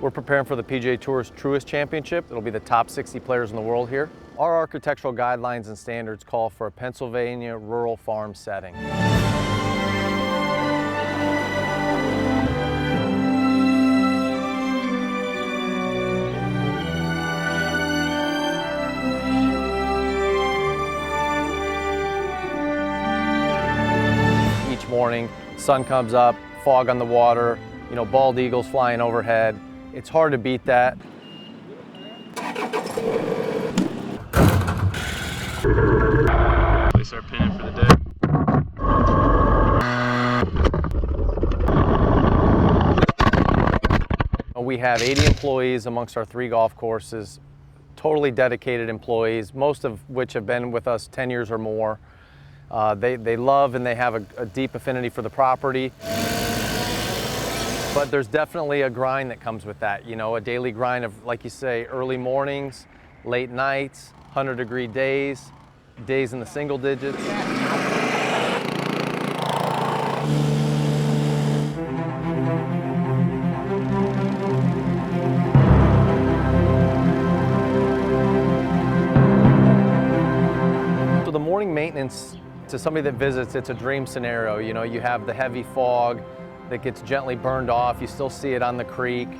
We're preparing for the PGA Tour's Truist Championship. It'll be the top 60 players in the world here. Our architectural guidelines and standards call for a Pennsylvania rural farm setting. Each morning, sun comes up, fog on the water, bald eagles flying overhead. It's hard to beat that. Place our pin in for the day. We have 80 employees amongst our 3 golf courses, totally dedicated employees, most of which have been with us 10 years or more. They love and they have a deep affinity for the property. But there's definitely a grind that comes with that, a daily grind of, like you say, early mornings, late nights, 100-degree days, days in the single digits. So the morning maintenance, to somebody that visits, it's a dream scenario. You have the heavy fog that gets gently burned off. You still see it on the creek.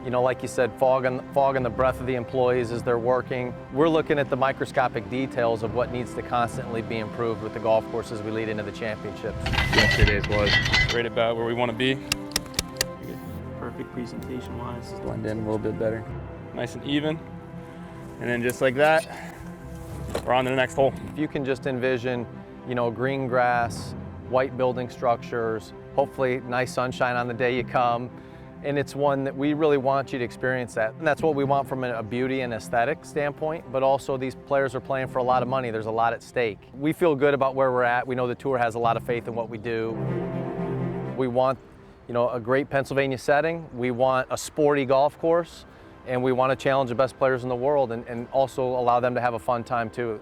Like you said, fog on the breath of the employees as they're working. We're looking at the microscopic details of what needs to constantly be improved with the golf course as we lead into the championships. Yesterday's was right about where we want to be. Perfect presentation-wise. Just blend in a little bit better. Nice and even. And then just like that, we're on to the next hole. If you can just envision, green grass, white building structures, hopefully nice sunshine on the day you come. And it's one that we really want you to experience that. And that's what we want from a beauty and aesthetic standpoint, but also these players are playing for a lot of money. There's a lot at stake. We feel good about where we're at. We know the tour has a lot of faith in what we do. We want, a great Pennsylvania setting. We want a sporty golf course, and we want to challenge the best players in the world and also allow them to have a fun time too.